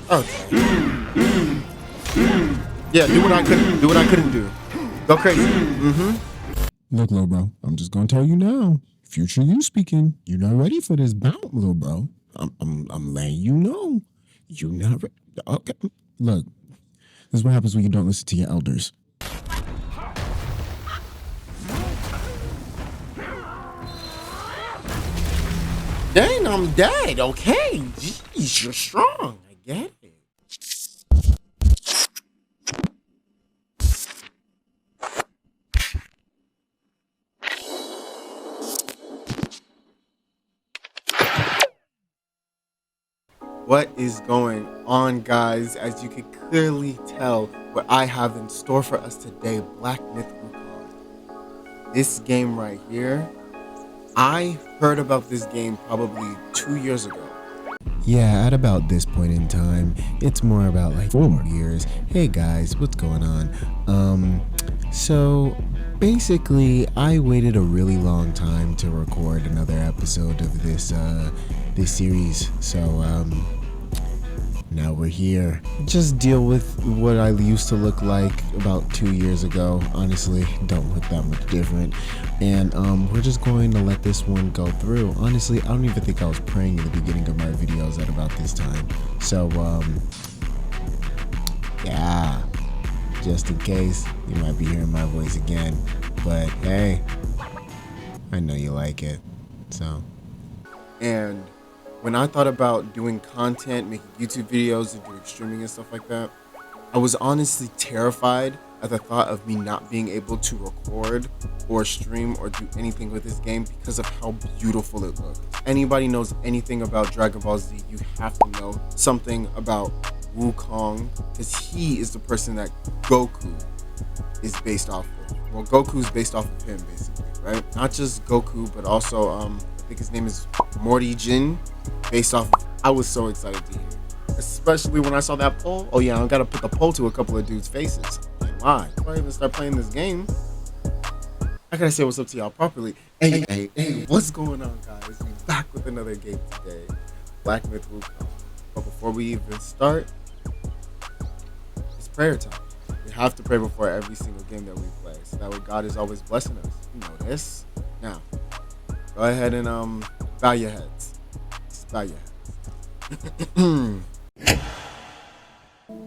Okay. Yeah, do what I couldn't. Do what I couldn't do. Go crazy. Look, little bro, I'm just gonna tell you now. Future you speaking. You're not ready for this bout, little bro. I'm letting you know. You're not ready. Okay. Look, this is what happens when you don't listen to your elders. Dang, I'm dead. Okay. Jeez, you're strong. I get it. What is going on, guys? As you can clearly tell, what I have in store for us today, Black Myth Wukong. This game right here, I heard about this game probably 2 years ago. Yeah, at about this point in time, it's more about like 4 years. Hey guys, what's going on? So basically, I waited a really long time to record another episode of this series. So now we're here. Just deal with what I used to look like about 2 years ago. Honestly, don't look that much different. And we're just going to let this one go through. Honestly, I don't even think I was praying in the beginning of my videos at about this time. So yeah, just in case you might be hearing my voice again. But hey, I know you like it. So, And when I thought about doing content, making YouTube videos and doing streaming and stuff like that, I was honestly terrified at the thought of me not being able to record or stream or do anything with this game because of how beautiful it looks. Anybody knows anything about Dragon Ball Z, you have to know something about Wukong, because he is the person that Goku is based off of. Well, Goku is based off of him, basically, right? Not just Goku, but also I think his name is Morty Jin, based off of. I was so excited to hear, especially when I saw that poll. Oh yeah, I gotta put the poll to a couple of dudes' faces. Why? Before I even start playing this game, I gotta say what's up to y'all properly. Hey, what's going on, guys? We're back with another game today, Black Myth Wukong. But before we even start, it's prayer time. We have to pray before every single game that we play, so that way God is always blessing us. You know this. Now, go ahead and bow your heads. Just bow your heads.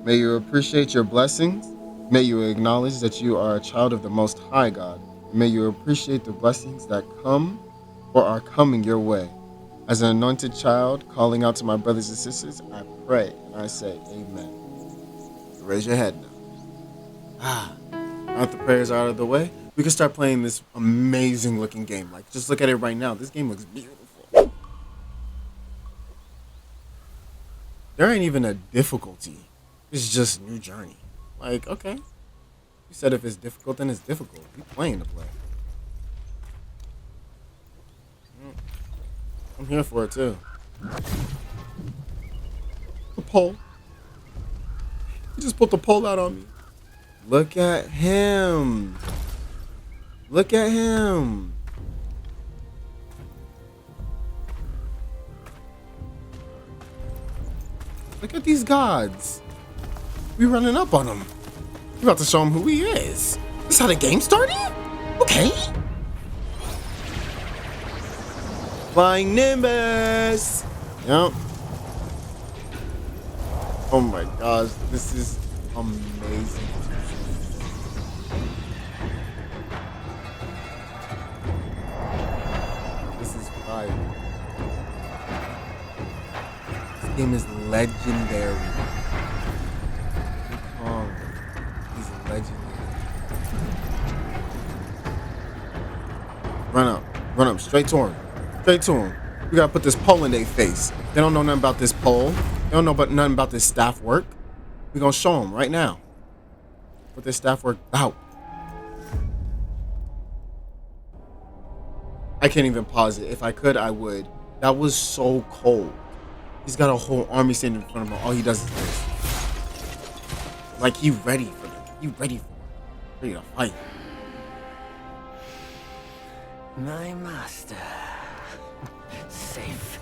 May you appreciate your blessings. May you acknowledge that you are a child of the Most High God. May you appreciate the blessings that come or are coming your way. As an anointed child calling out to my brothers and sisters, I pray and I say amen. Raise your head now. Now that the prayers are out of the way, we can start playing this amazing looking game. Like, just look at it right now. This game looks beautiful. There ain't even a difficulty. It's just new journey. Like, okay. You said if it's difficult, then it's difficult. You playing to play. I'm here for it too. The pole. He just put the pole out on me. Look at him. Look at him. Look at these gods. We running up on him. We about to show him who he is. This is how the game started? Okay. Flying Nimbus. Yep. Oh my gosh, this is amazing. This is fire. This game is legendary. Wukong is legendary. Run up, straight to him. Straight to him. We gotta put this pole in their face. They don't know nothing about this pole. They don't know nothing about this staff work. We gonna show them right now what this staff work out. I can't even pause it. If I could, I would. That was so cold. He's got a whole army standing in front of him. All he does is this. Like, he ready for them. He ready for it. Ready to fight. My master. Safe.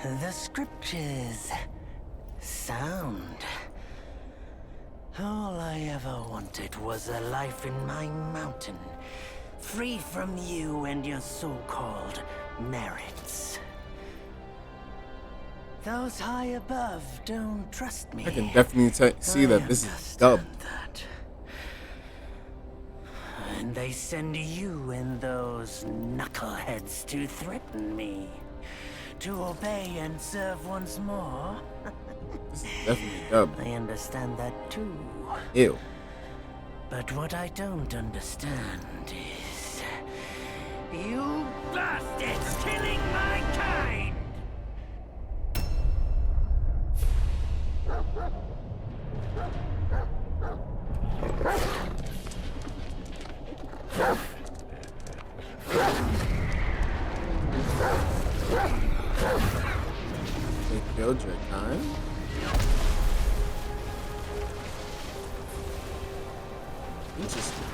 The scriptures Sound. All I ever wanted was a life in my mountain, free from you and your so-called merits. Those high above don't trust me. I can definitely see that this is dubbed. That. And they send you and those knuckleheads to threaten me. To obey and serve once more. This is definitely dubbed. I understand that too. Ew. But what I don't understand is... you bastards killing my kind! They killed your kind? Interesting.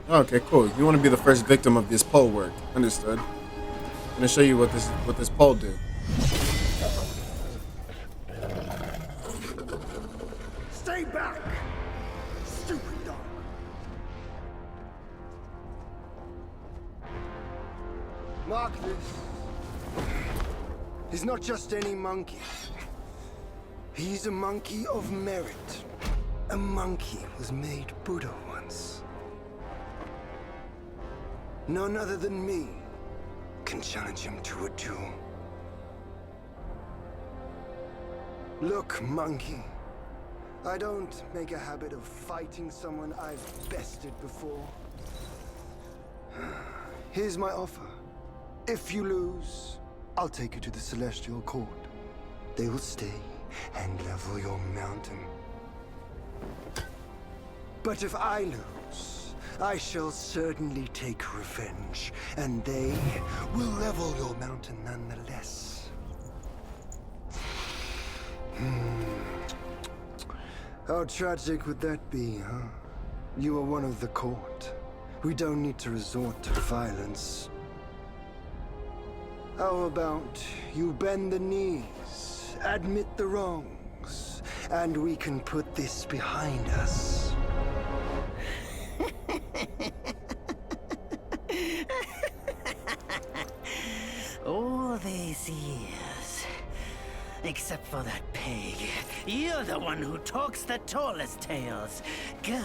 Okay, cool. You want to be the first victim of this pole work. Understood. I'm gonna show you what this pole do. Stay back! Stupid dog! Mark this. He's not just any monkey. He's a monkey of merit. A monkey was made Buddha once. None other than me can challenge him to a duel. Look, monkey. I don't make a habit of fighting someone I've bested before. Here's my offer. If you lose, I'll take you to the Celestial Court. They will stay and level your mountain. But if I lose, I shall certainly take revenge, and they will level your mountain nonetheless. How tragic would that be, huh? You are one of the court. We don't need to resort to violence. How about you bend the knees, admit the wrongs, and we can put this behind us. All these years, except for that pig, you're the one who talks the tallest tales. Good,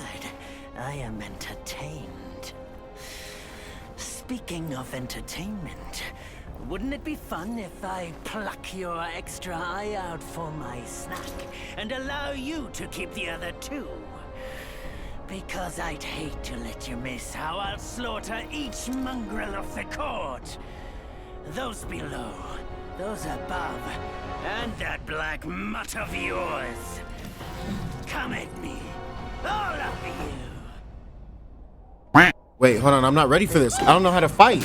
I am entertained. Speaking of entertainment, wouldn't it be fun if I pluck your extra eye out for my snack and allow you to keep the other two? Because I'd hate to let you miss how I'll slaughter each mongrel of the court. Those below, those above, and that black mutt of yours. Come at me, all of you. Wait, hold on. I'm not ready for this. I don't know how to fight.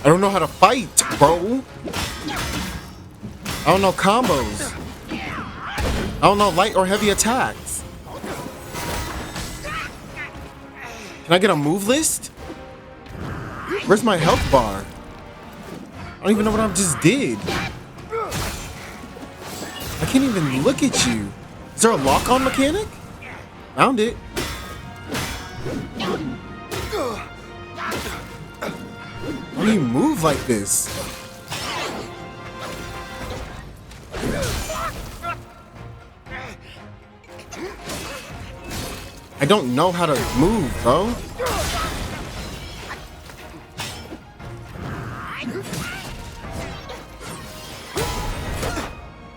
I don't know how to fight, bro. I don't know combos. I don't know light or heavy attacks. Can I get a move list? Where's my health bar? I don't even know what I just did. I can't even look at you. Is there a lock-on mechanic? Found it. Why do you move like this? I don't know how to move, bro.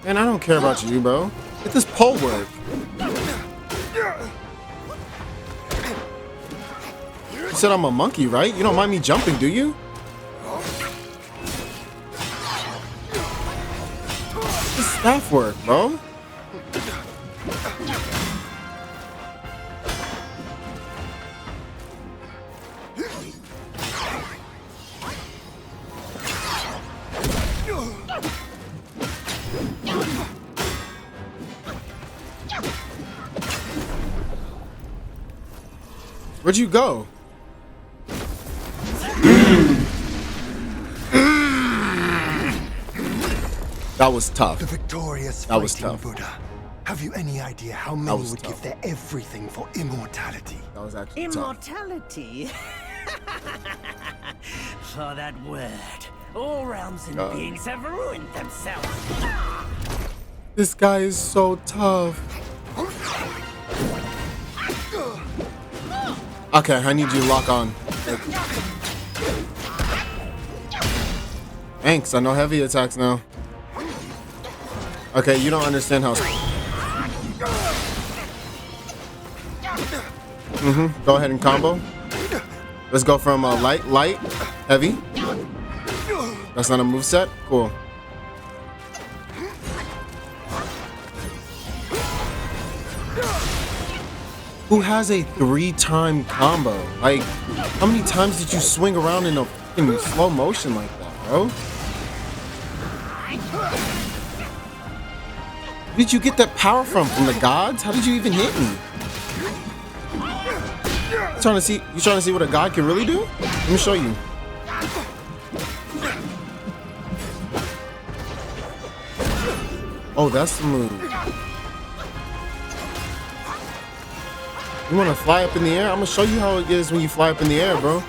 Man, I don't care about you, bro. Get this pole work. You said I'm a monkey, right? You don't mind me jumping, do you? This staff work, bro. Where'd you go? That was tough. The victorious That was fighting tough. Buddha. Have you any idea how many was would tough. give their everything for immortality? That was actually tough. Immortality. For that word, all realms and beings have ruined themselves. This guy is so tough. Okay, I need you to lock on. Thanks, I know heavy attacks now. Okay, you don't understand how. Go ahead and combo. Let's go from light, heavy. That's not a moveset? Cool. Who has a 3-time combo? Like, how many times did you swing around in a fucking slow motion like that, bro? Where did you get that power from? From the gods? How did you even hit me? You trying to see what a god can really do? Let me show you. Oh, that's the move. You want to fly up in the air? I'm gonna show you how it is when you fly up in the air, bro.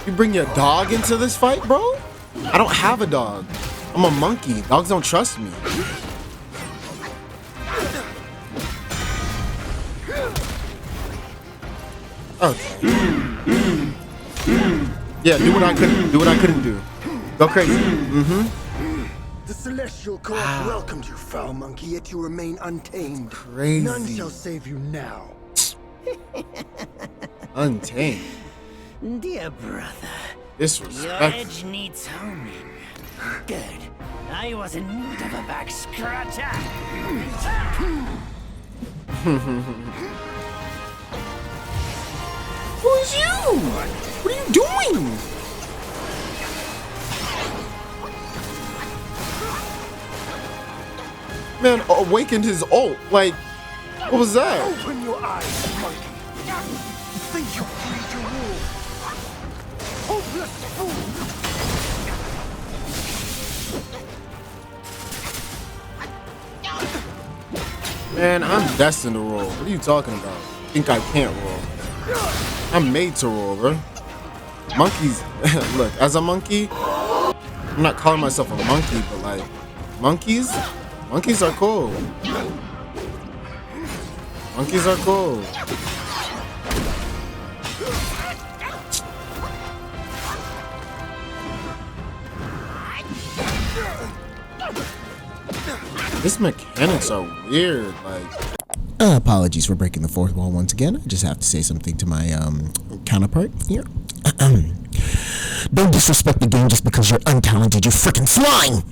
You bring your dog into this fight, bro? I don't have a dog. I'm a monkey. Dogs don't trust me. Okay. Yeah, do what I couldn't do. Go crazy. The celestial court welcomed you, foul monkey, yet you remain untamed. Crazy. None shall save you now. Untamed. Dear brother, your Disrespect. edge needs homing. Good. I was in need of a back scratcher. Who is you? What are you doing? Man, awakened his ult. Like, what was that? Open your eyes, monkey. Think you freed your rule. Hopeless fool. Man, I'm destined to roll. What are you talking about? Think I can't roll? I'm made to roll, bro. Monkeys, look, as a monkey, I'm not calling myself a monkey, but like, monkeys are cool. Monkeys are cool. These mechanics are weird, like. Apologies for breaking the fourth wall once again. I just have to say something to my counterpart here. Don't disrespect the game just because you're untalented, you freaking swine!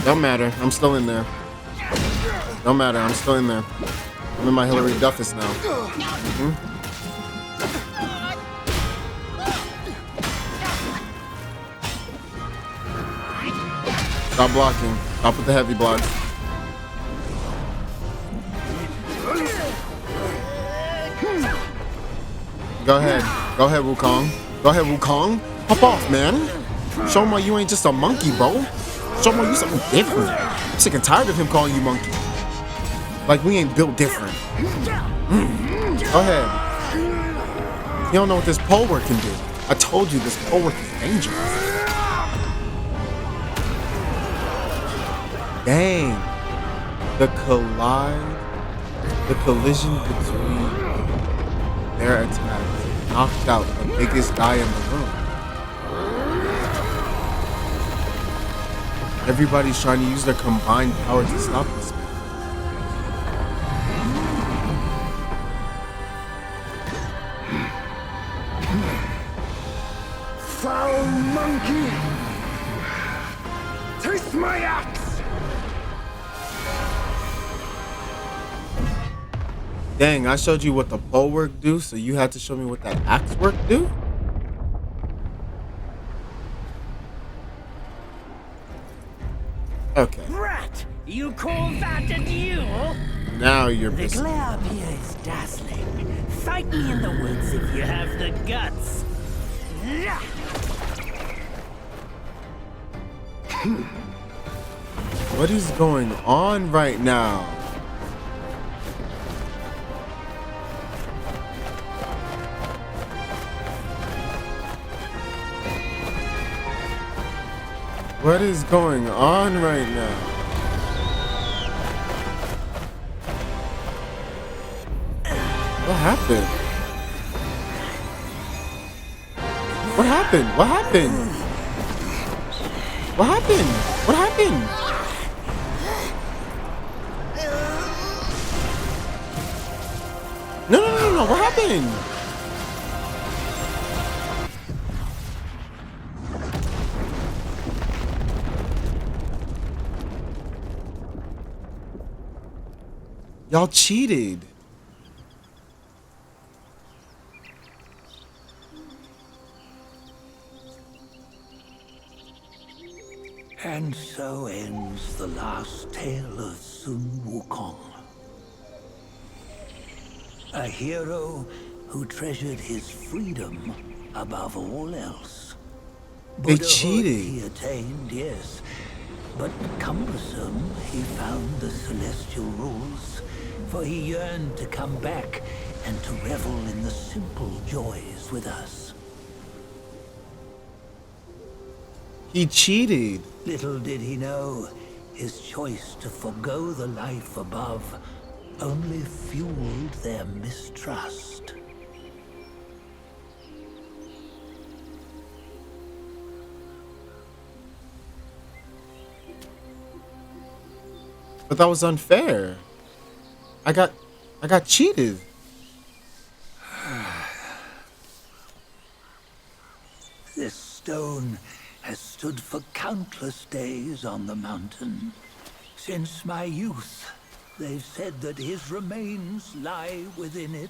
Don't matter, I'm still in there. Don't matter, I'm still in there. I'm in my Hillary Duffus now. Stop blocking. Stop with the heavy blocks. Go ahead. Go ahead, Wukong. Go ahead, Wukong. Hop off, man. Show him why you ain't just a monkey, bro. Show him why you something different. I'm sick and tired of him calling you monkey. Like we ain't built different. Go ahead. You don't know what this pole work can do. I told you this pole work is dangerous. Dang. The collision between their attacks knocked out the biggest guy in the room. Everybody's trying to use their combined power to stop this man. Foul monkey! Taste my axe! Dang, I showed you what the pole work do, so you had to show me what that axe work do? Okay. Rat! You call that a duel? Now you're The pissing. glare up here is dazzling. Fight me in the woods if you have the guts. Yeah. What is going on right now? What is going on right now? What happened? What happened? What happened? What happened? What happened? No, no, no, no, no. What happened? Y'all cheated. And so ends the last tale of Sun Wukong. A hero who treasured his freedom above all else. They Buddhahood cheated. he attained, yes. But cumbersome he found the celestial rules. For he yearned to come back and to revel in the simple joys with us. He cheated. Little did he know, his choice to forgo the life above only fueled their mistrust. But that was unfair. I got cheated. This stone has stood for countless days on the mountain. Since my youth, they've said that his remains lie within it.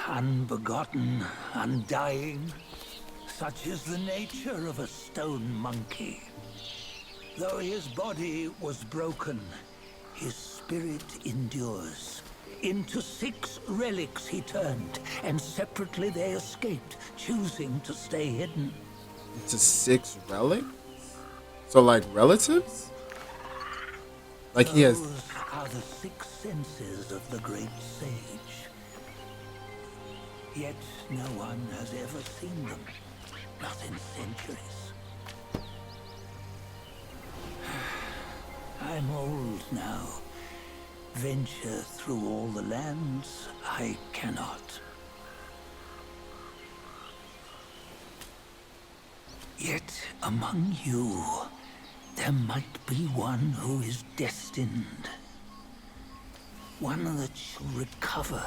Unbegotten, undying, such is the nature of a stone monkey. Though his body was broken, his spirit endures. Into 6 relics he turned, and separately they escaped, choosing to stay hidden. It's a 6 relic? So like relatives? Like he has. Those are the 6 senses of the great sage. Yet no one has ever seen them, not in centuries. I'm old now. Venture through all the lands I cannot. Yet among you, there might be one who is destined. One that shall recover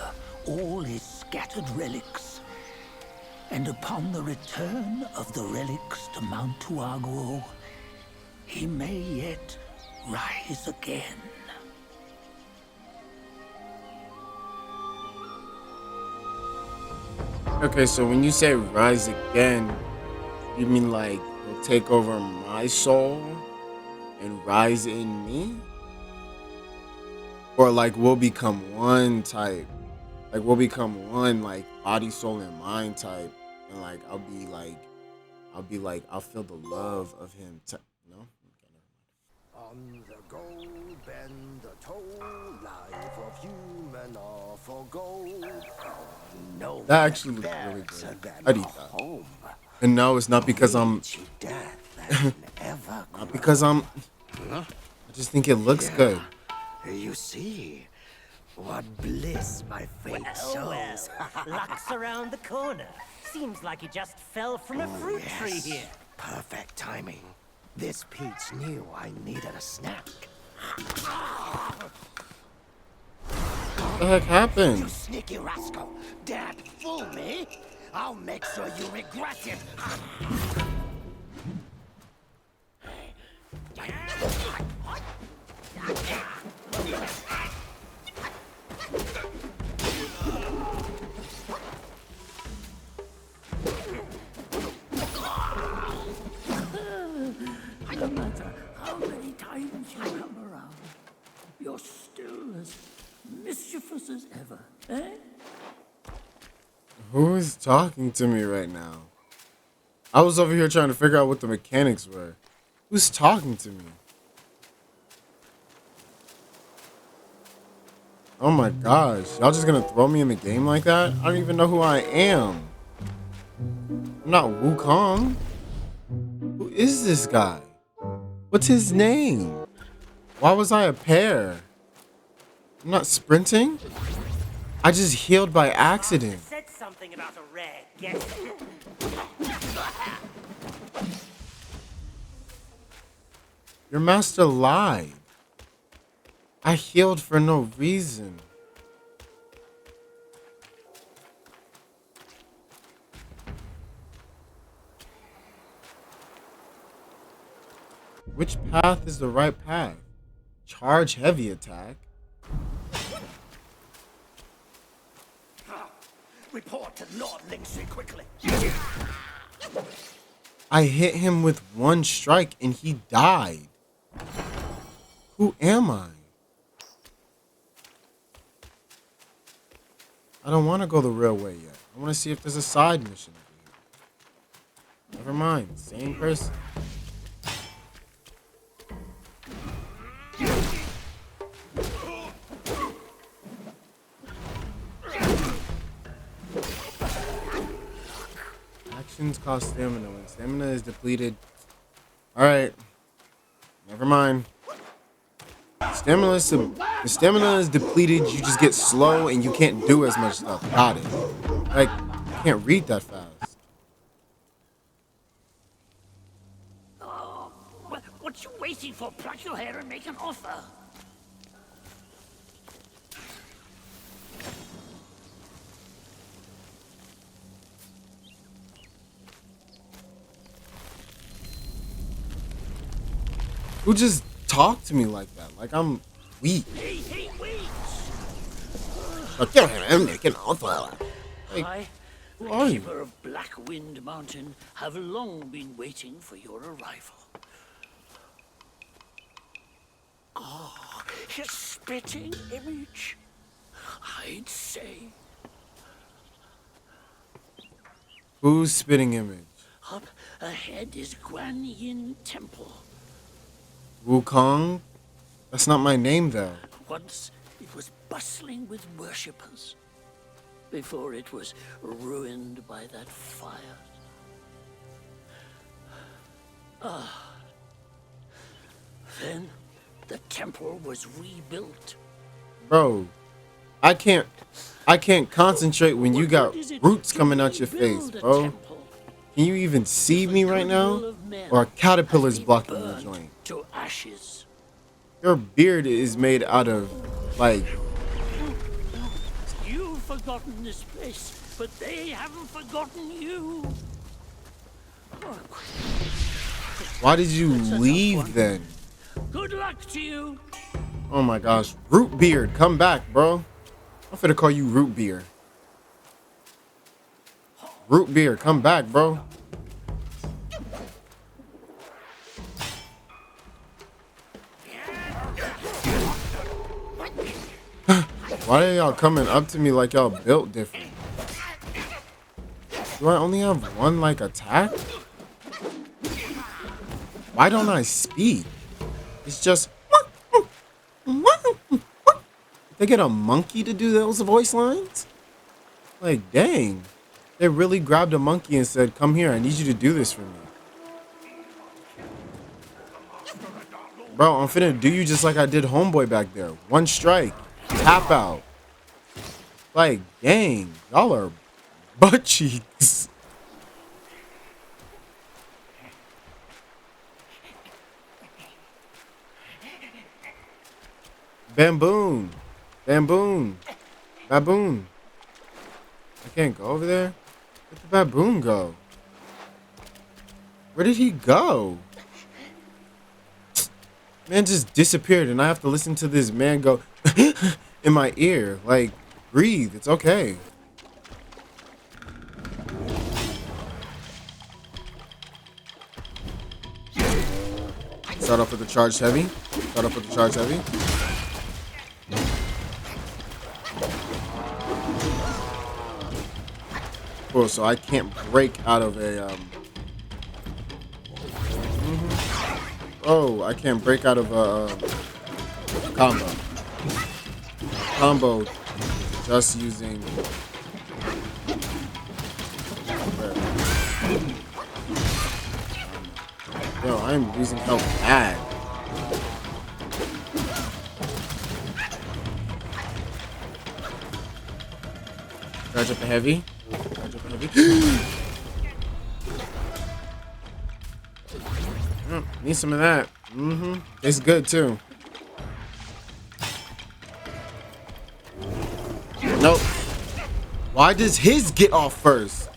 all his scattered relics. And upon the return of the relics to Mount Tuaguo, he may yet rise again. Okay, so when you say rise again, you mean like he'll take over my soul and rise in me? Or like we'll become one type? Like we'll become one, like body, soul, and mind type, and like I'll feel the love of him. No. On the go bend the toe, life of human are for gold. No, That actually looks really better good. than I'd eat a that. home. And no, it's not because I'm. Reach death that never Not because I'm. I just think it looks good. You see, what bliss my fate shows. Luck's around the corner. Seems like he just fell from a fruit tree here. Perfect timing. This peach knew I needed a snack. What the heck happened? You sneaky rascal! Dare to fool me? I'll make sure you regret it. No matter how many times you come around, you're still as mischievous as ever, eh? Who is talking to me right now? I was over here trying to figure out what the mechanics were. Who's talking to me? Oh my gosh. Y'all just gonna throw me in the game like that? I don't even know who I am. I'm not Wukong. Who is this guy? What's his name? Why was I a pair? I'm not sprinting? I just healed by accident. Said something about a rare guest. Your master lied. I healed for no reason. Which path is the right path? Charge heavy attack. Report to Lord Lingsley quickly. I hit him with one strike and he died. Who am I? I don't want to go the real way yet. I want to see if there's a side mission over here. Never mind. Same person. Actions cost stamina. When stamina is depleted. Alright. Never mind. The stamina is depleted, you just get slow and you can't do as much stuff. Got it. Like, I can't read that fast. Oh, what you waiting for? Pluck your hair and make an offer. Who just talked to me like that? Like I'm weak. Hey, wait! I'm making offer. Like, I, who the are you? keeper of Blackwind Mountain, have long been waiting for your arrival. Oh, his spitting image. I'd say. Who's spitting image? Up ahead is Guan Yin Temple. Wukong? That's not my name though. Once it was bustling with worshippers, before it was ruined by that fire. Then the temple was rebuilt. Bro, I can't concentrate when you got roots coming out your face, bro. Can you even see me right now? Or a caterpillar's blocking the joint? To ashes. Your beard is made out of, like... You've forgotten this place, but they haven't forgotten you. Why did you leave then? Good luck to you. Oh my gosh. Root beard, come back, bro. I'm finna call you root beer. Root beer, come back, bro. Why are y'all coming up to me like y'all built different? Do I only have one, like, attack? Why don't I speak? It's just... They get a monkey to do those voice lines? Like, dang. They really grabbed a monkey and said, come here, I need you to do this for me. Bro, I'm finna do you just like I did homeboy back there. One strike. Tap out. Like, dang. Y'all are butt cheeks. Bamboon. Bamboon. Baboon. I can't go over there? Where'd the baboon go? Where did he go? Man just disappeared and I have to listen to this man go in my ear. Like, breathe. It's okay. Start off with the charged heavy. Cool, so I can't break out of a Oh, I can't break out of a combo. Combo just using Yo, I'm losing health bad. Charge up the heavy. Need some of that. It's good too. Nope. Why does his get off first?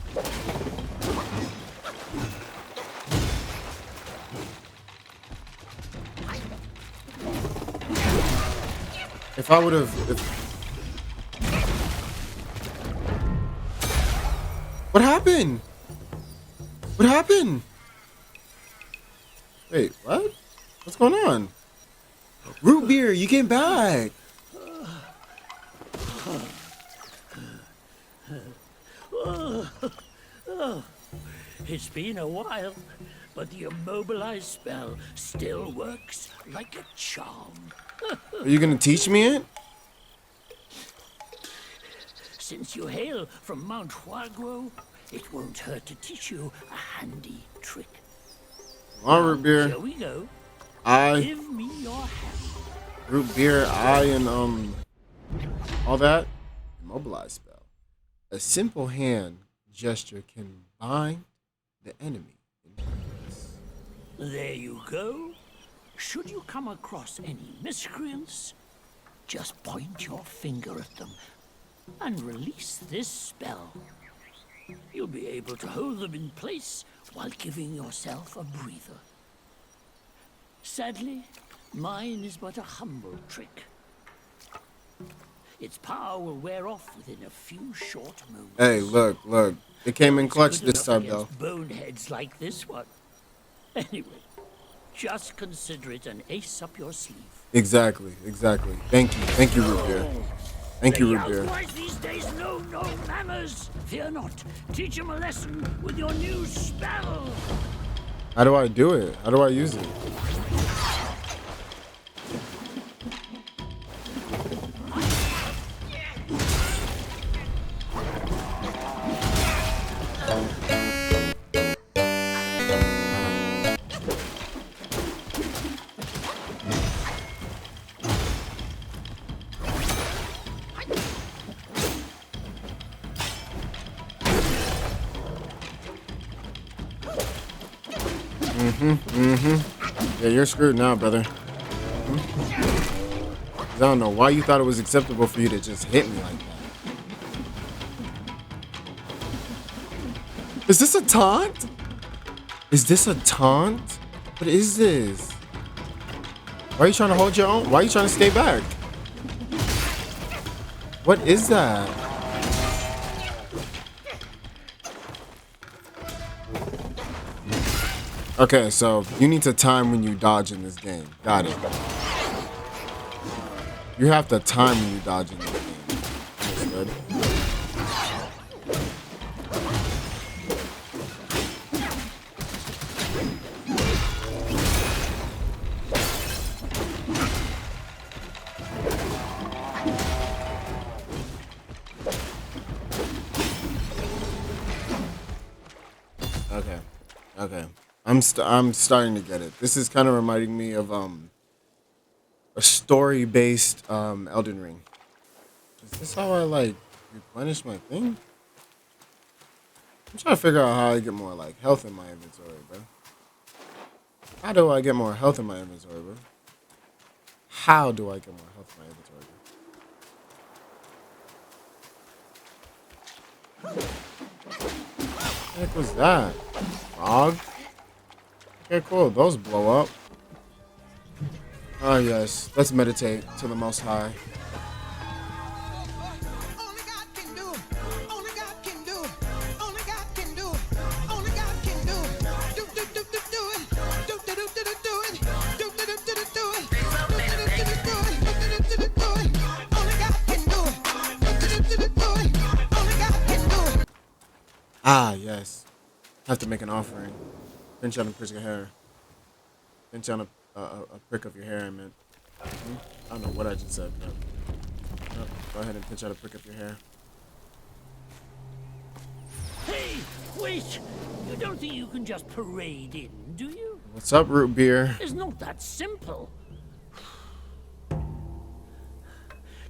If I would have... What happened? What happened? Wait, what? What's going on? Root beer, you came back. It's been a while, but the immobilized spell still works like a charm. Are you gonna teach me it? Since you hail from Mount Huaguo, it won't hurt to teach you a handy trick. Come on, root beer. Here we go. I Give me your hand. root beer, and all that. Immobilize spell. A simple hand gesture can bind the enemy in place. There you go. Should you come across any miscreants, just point your finger at them and release this spell. You'll be able to hold them in place while giving yourself a breather. Sadly, mine is but a humble trick. Its power will wear off within a few short moments. Hey, look. It came in clutch this time, though. Boneheads like this one. Anyway, just consider it an ace up your sleeve. Exactly. Thank you, root beer. Thank you, root beer. Otherwise these days know no manners. Fear not. Teach him a lesson with your new spell. How do I do it? How do I use it? Yeah, you're screwed now, brother. 'Cause I don't know why you thought it was acceptable for you to just hit me like that. Is this a taunt? What is this? Why are you trying to hold your own? Why are you trying to stay back? What is that? Okay, so you need to time when you dodge in this game. Got it. You have to time when you dodge in this game. Understood. Okay. I'm starting to get it. This is kind of reminding me of a story-based Elden Ring. Is this how I like replenish my thing? I'm trying to figure out how I get more like health in my inventory, bro. How do I get more health in my inventory, bro? How do I get more health in my inventory? What the heck was that? Frog? Okay, cool. Those blow up. Oh, yes. Let's meditate to the Most High. Only God can do it. Only God can do it. Only God can do it. Only God can do it. Do it. Do it. Do it. Ah, yes. Have to make an offering. Pinch out a prick of hair. Pinch out a prick of your hair, I meant. I don't know what I just said. No, go ahead and pinch out a prick of your hair. Hey, wait! You don't think you can just parade in, do you? What's up, root beer? It's not that simple.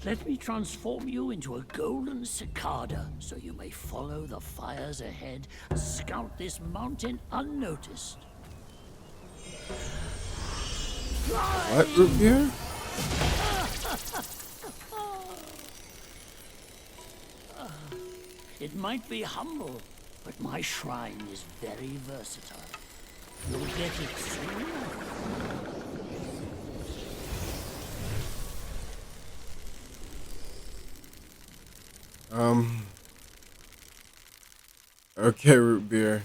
Let me transform you into a golden cicada so you may follow the fires ahead and scout this mountain unnoticed. What, root beer? It might be humble, but my shrine is very versatile. You'll get it soon. Okay, root beer.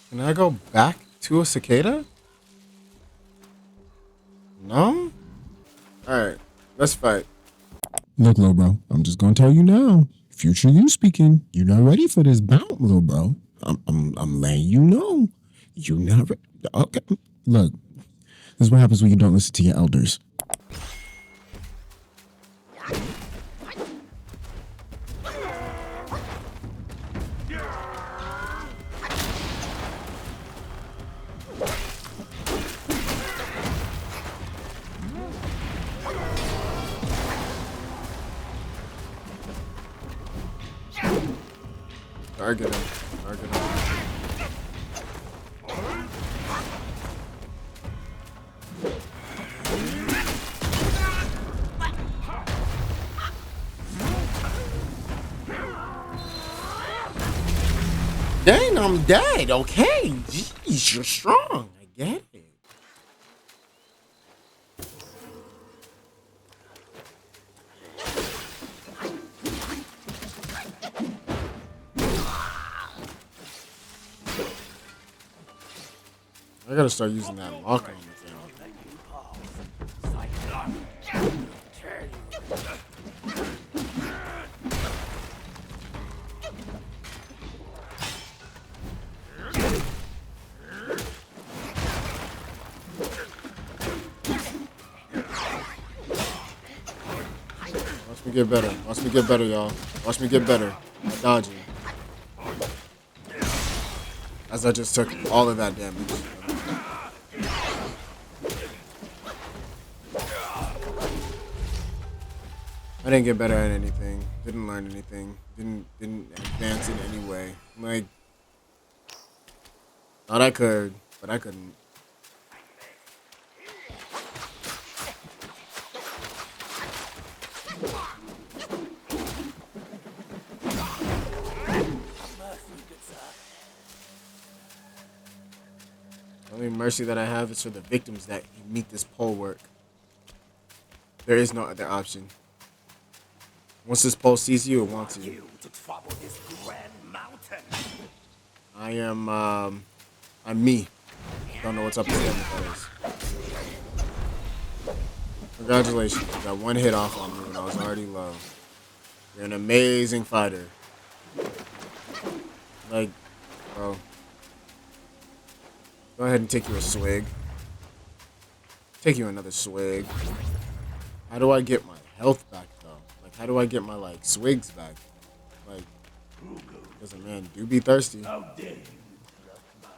Can I go back to a cicada? No? Alright, let's fight. Look, little bro, I'm just gonna tell you now. Future you speaking. You're not ready for this bout, little bro. I'm letting you know. You're not ready. Okay. Look, this is what happens when you don't listen to your elders. Target him. Target him. Dang, I'm dead. Okay. Jeez, you're strong. I get it. I gotta start using that lock on the thing. Watch me get better. Watch me get better, y'all. Watch me get better. Dodging. As I just took all of that damage. I didn't get better at anything. Didn't learn anything. Didn't advance in any way. Like, thought I could, but I couldn't. The only mercy that I have is for the victims that meet this pole work. There is no other option. Once this pole sees you, it wants you. I am, I'm me. Don't know what's up with them with those. Congratulations, you got one hit off on me when I was already low. You're an amazing fighter. Like, bro. Go ahead and take you a swig. Take you another swig. How do I get my health back, though? Like, how do I get my, like, swigs back? Like, because a man do be thirsty. How dare you interrupt my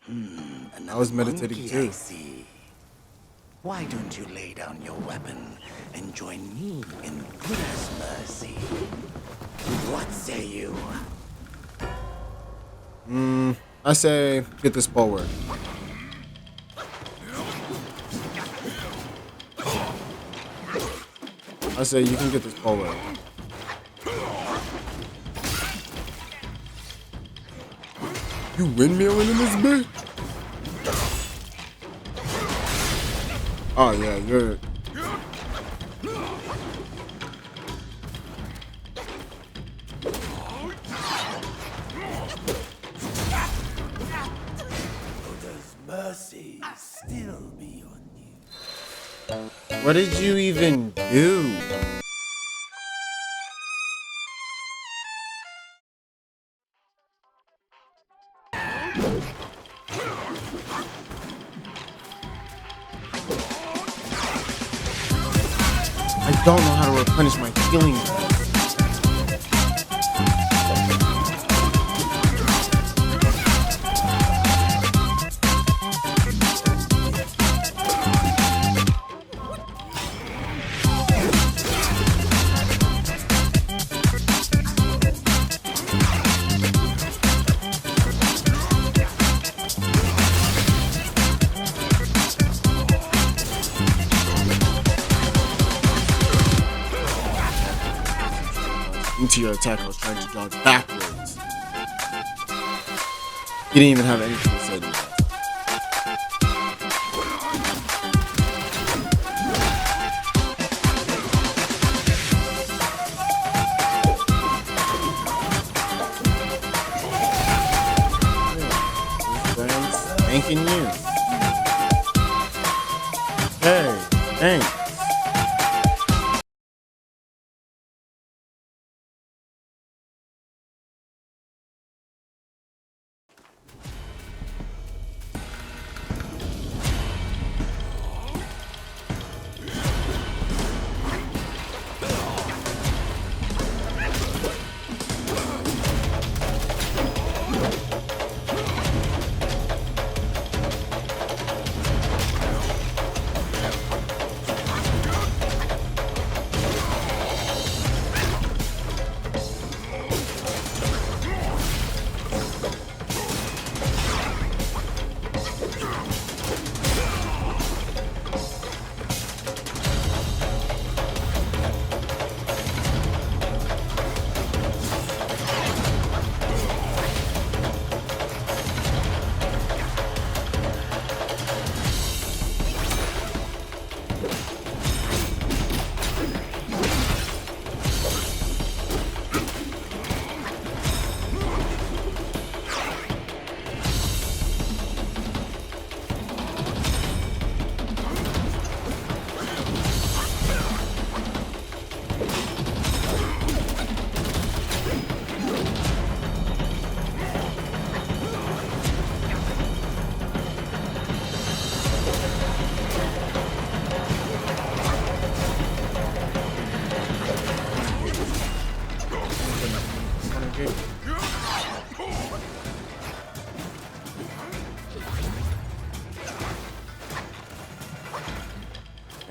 meditation? I was meditating too. I see. Why don't you lay down your weapon and join me in Buddha's mercy? What say you? I say, get this forward. I say, you can get this forward. You windmilling in this bitch? Oh yeah, you're. Does mercy still be on you? What did you even do? I don't know how to replenish my healing. Into your attack, I was trying to dodge backwards. He didn't even have anything to say to that. Thanking you. Hey, thanks.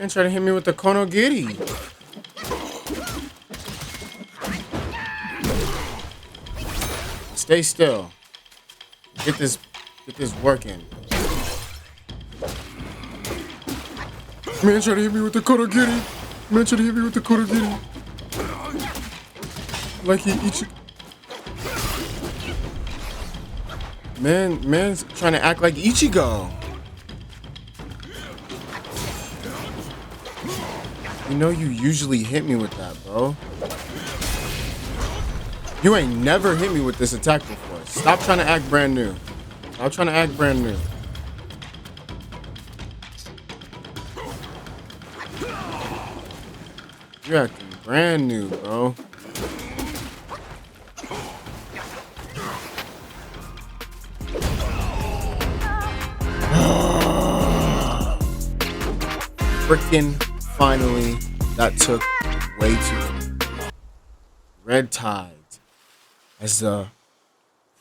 And try to hit me with the Konogiri. Stay still. Get this working. Man try to hit me with the Konogiri. Man try to hit me with the Konogiri. Like he eats you. Man's trying to act like Ichigo. You know you usually hit me with that, bro. You ain't never hit me with this attack before. Stop trying to act brand new. Stop trying to act brand new. You're acting brand new, bro. Frickin' finally, that took way too long. Red Tides. As the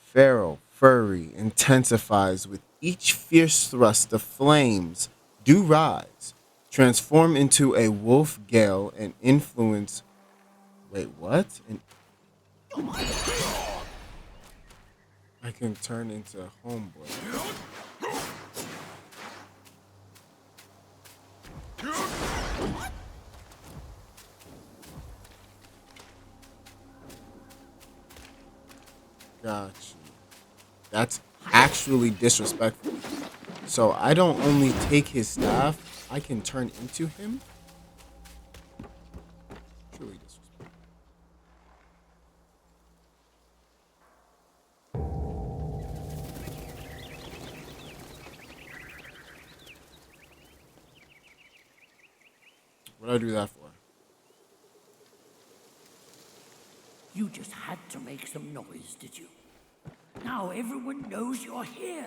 feral fury intensifies with each fierce thrust, the flames do rise, transform into a wolf gale and influence. Wait, what? I can turn into a homeboy. Got you. That's actually disrespectful. So I don't only take his staff, I can turn into him. Truly disrespectful. What did I do that for? You just had to make some noise, did you? Now everyone knows you're here.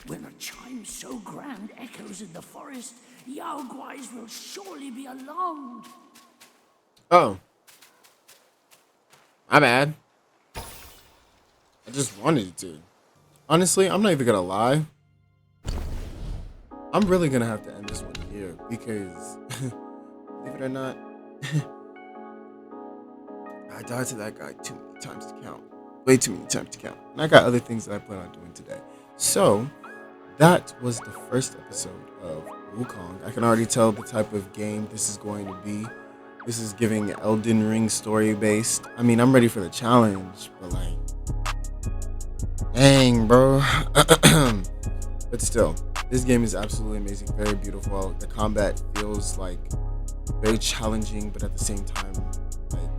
When a chime so grand echoes in the forest, Yao Guais will surely be alarmed. Oh. My bad. I just wanted to. Honestly, I'm not even gonna lie. I'm really gonna have to end this one here because, believe it or not, I died to that guy too many times to count. Way too many times to count. And I got other things that I plan on doing today. So, that was the first episode of Wukong. I can already tell the type of game this is going to be. This is giving Elden Ring story based. I mean, I'm ready for the challenge, but like, dang, bro. But still, this game is absolutely amazing, very beautiful. The combat feels like very challenging, but at the same time, like,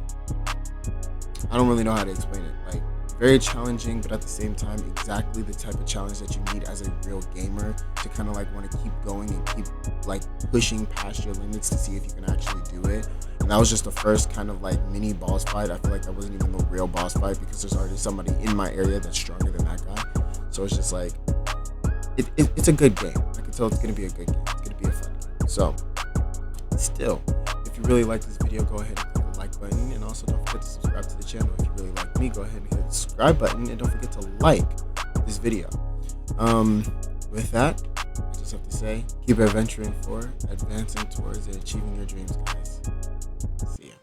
I don't really know how to explain it. Like, very challenging, but at the same time, exactly the type of challenge that you need as a real gamer to kind of like want to keep going and keep like pushing past your limits to see if you can actually do it. And that was just the first kind of like mini boss fight. I feel like that wasn't even the real boss fight because there's already somebody in my area that's stronger than that guy. So it's just like, it's a good game. I can tell it's going to be a good game. It's going to be a fun game. So, still, if you really like this video, go ahead and click the like button. And also don't forget to subscribe to the channel. If you really like me, go ahead and hit the subscribe button. And don't forget to like this video. With that, I just have to say, keep adventuring forward, advancing towards and achieving your dreams, guys. See ya.